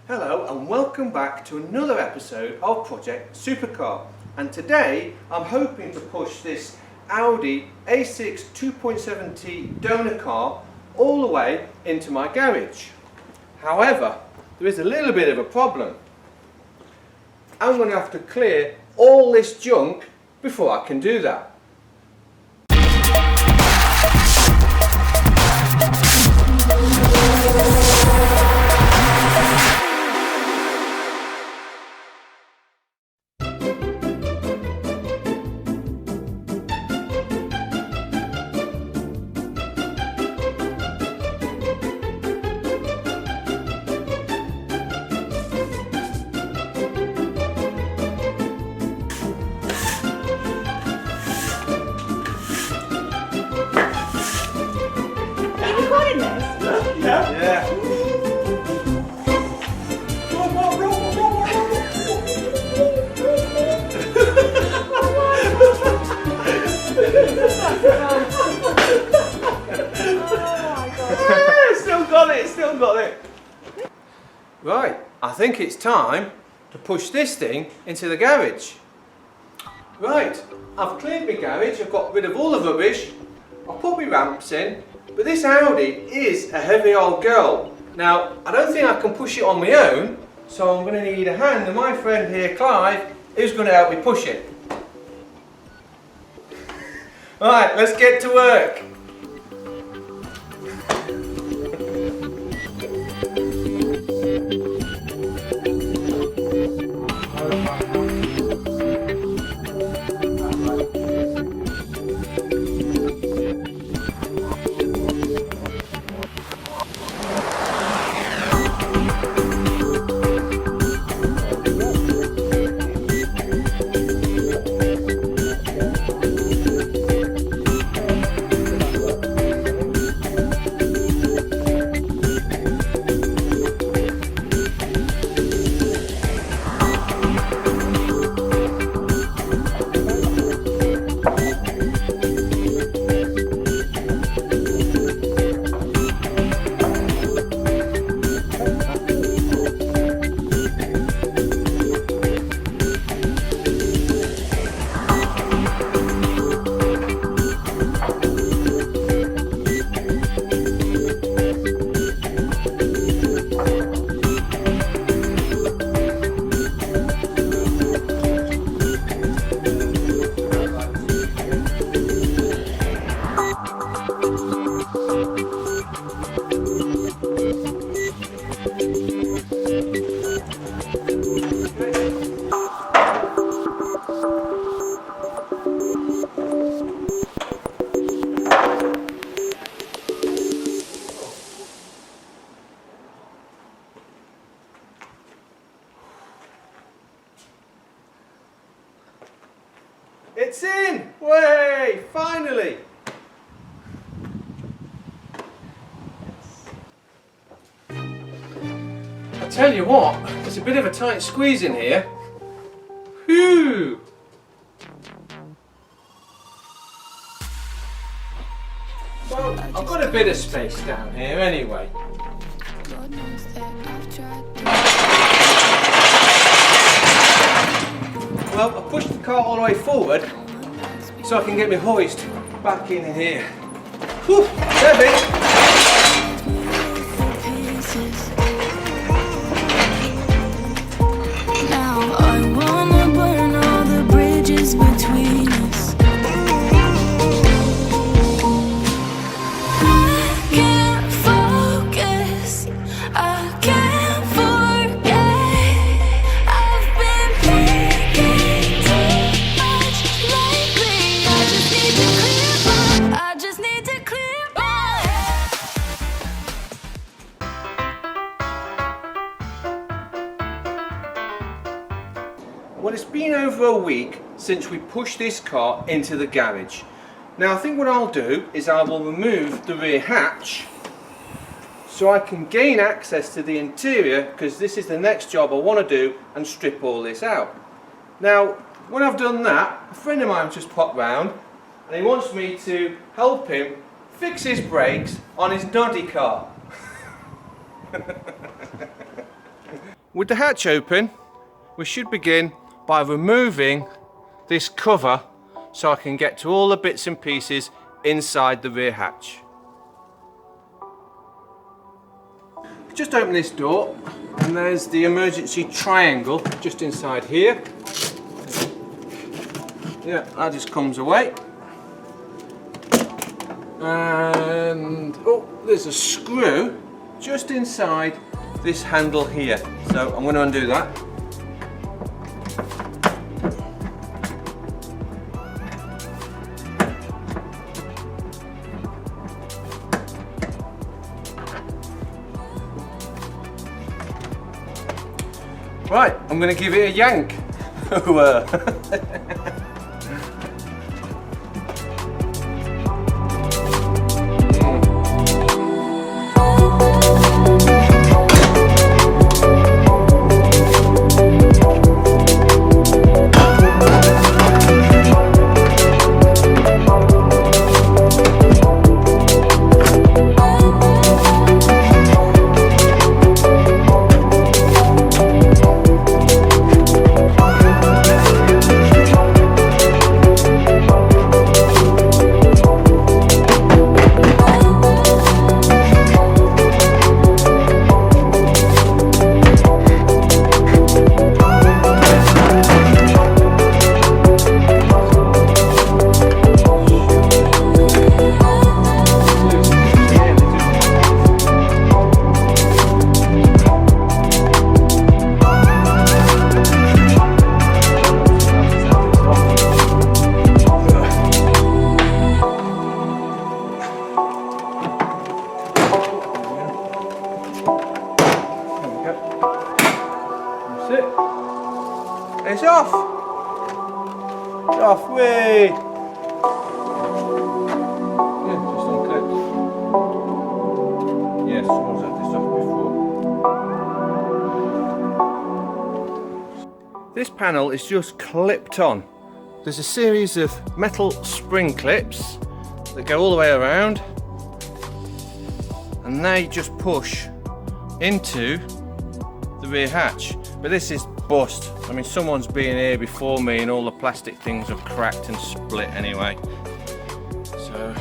Hello and welcome back to another episode of Project Supercar, and today I'm hoping to push this Audi A6 2.7T donor car all the way into my garage. However, there is a little bit of a problem. I'm going to have to clear all this junk before I can do that. Yeah. Still got it. Right, I think it's time to push this thing into the garage. Right, I've cleared my garage, I've got rid of all the rubbish, I've put my ramps in, but this Audi is a heavy old girl. Now, I don't think I can push it on my own, so I'm going to need a hand, and my friend here, Clive, is going to help me push it. Right, let's get to work. It's in! Way! Finally! I tell you what, there's a bit of a tight squeeze in here. Whew! Well, I've got a bit of space down here anyway. Well, I pushed the car all the way forward so I can get my hoist back in here. Whew, heavy! Now I wanna burn all the bridges between us. I can't focus, I can't forget. I've been thinking too much lately. I just need to clear my head. Well, it's been over a week since we pushed this car into the garage. Now I think what I'll do is I will remove the rear hatch so I can gain access to the interior, because this is the next job I want to do, and strip all this out. Now when I've done that, a friend of mine just popped round and he wants me to help him fix his brakes on his noddy car. with the hatch open, we should begin by removing this cover so I can get to all the bits and pieces inside the rear hatch. Just open this door and there's the emergency triangle just inside here. Yeah, that just comes away. And oh, there's a screw just inside this handle here. So I'm going to undo that. Right, I'm going to give it a yank. It's off! It's off, way! Yeah, just unclipped. Yes, someone's had this off before. This panel is just clipped on. There's a series of metal spring clips that go all the way around and they just push into the rear hatch. But this is bust. I mean, someone's been here before me and all the plastic things have cracked and split anyway. So,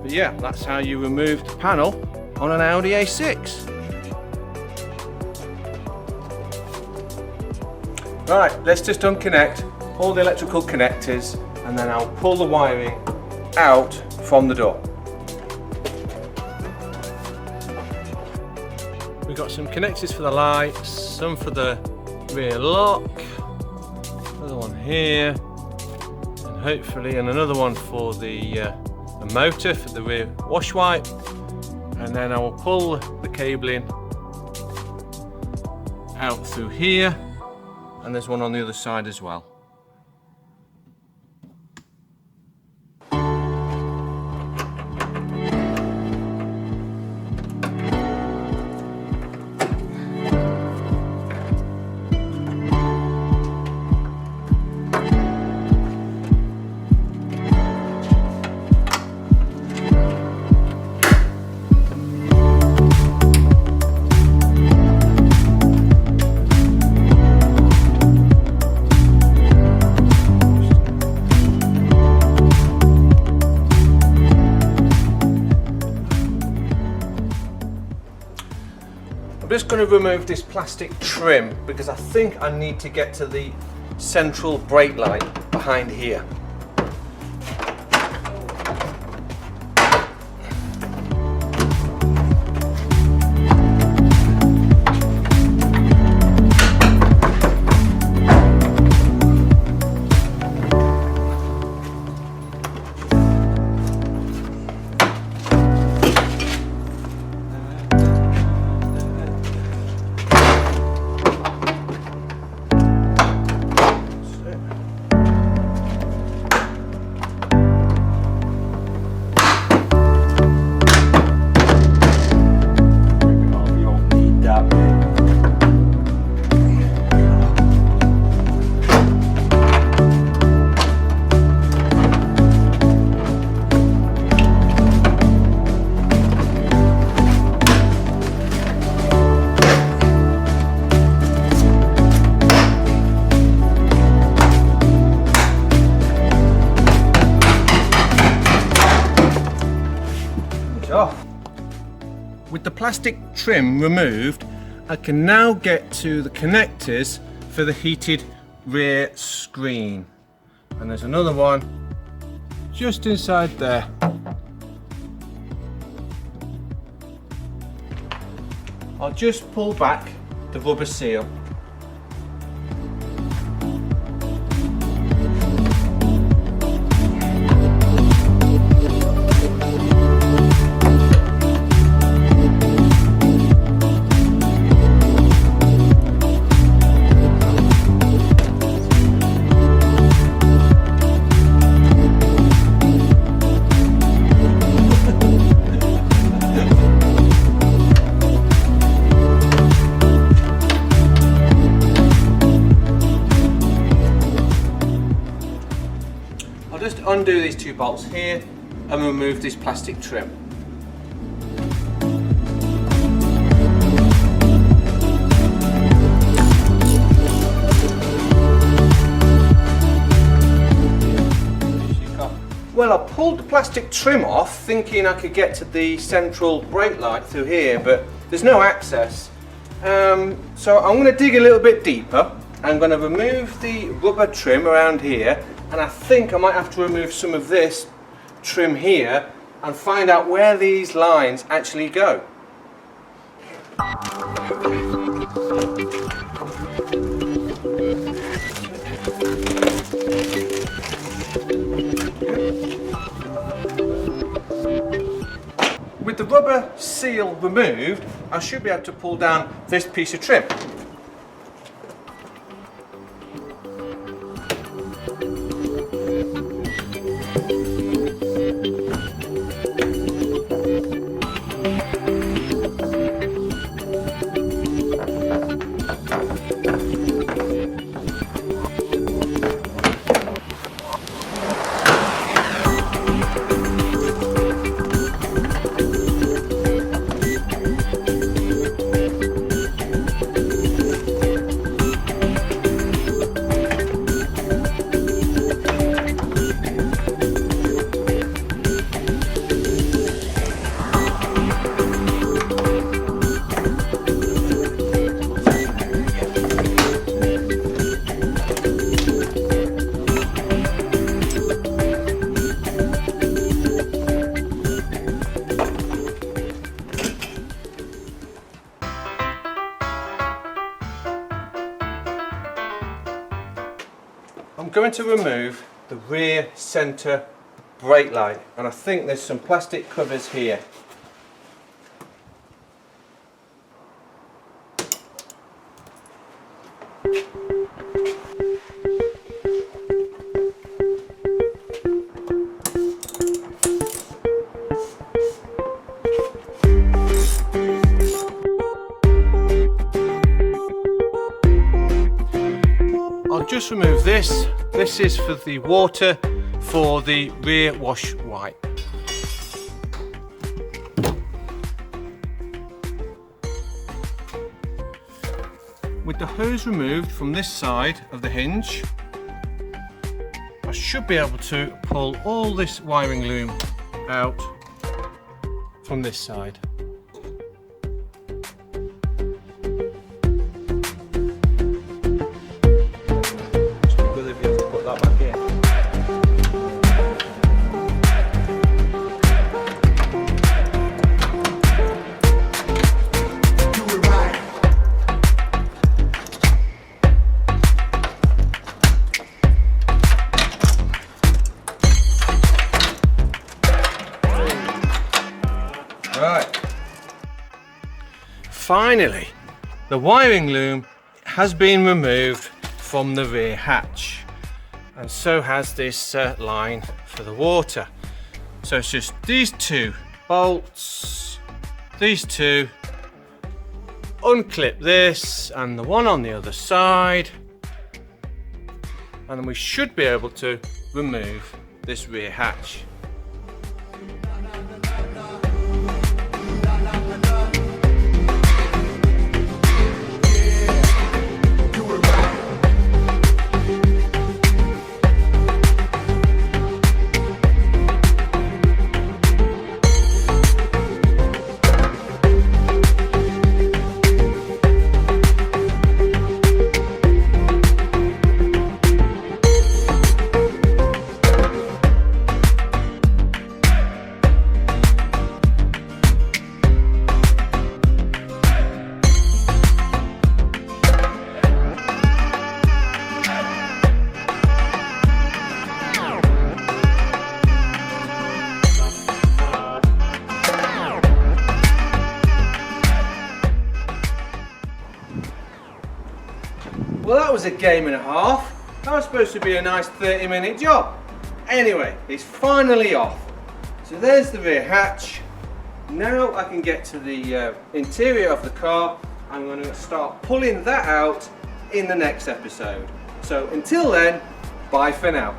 but yeah, that's how you remove the panel on an Audi A6. Right, let's just unconnect all the electrical connectors and then I'll pull the wiring out from the door. We've got some connectors for the lights, some for the rear lock, another one here, and hopefully another one for the motor for the rear wash wipe, and then I will pull the cabling out through here, and there's one on the other side as well. I'm just going to remove this plastic trim because I think I need to get to the central brake light behind here. plastic trim removed, I can now get to the connectors for the heated rear screen. And there's another one just inside there. I'll just pull back the rubber seal. Undo these two bolts here and remove this plastic trim. Well, I pulled the plastic trim off thinking I could get to the central brake light through here, but there's no access. So I'm going to dig a little bit deeper. I'm going to remove the rubber trim around here, and I think I might have to remove some of this trim here and find out where these lines actually go. With the rubber seal removed, I should be able to pull down this piece of trim. I'm going to remove the rear centre brake light, and I think there's some plastic covers here. Just remove this. This is for the water for the rear wash wipe. With the hose removed from this side of the hinge, I should be able to pull all this wiring loom out from this side. Finally, the wiring loom has been removed from the rear hatch, and so has this line for the water. So it's just these two bolts, these two, unclip this and the one on the other side, and then we should be able to remove this rear hatch. Well, that was a game and a half. That was supposed to be a nice 30-minute job. Anyway, it's finally off. So there's the rear hatch. Now I can get to the interior of the car. I'm going to start pulling that out in the next episode. So until then, bye for now.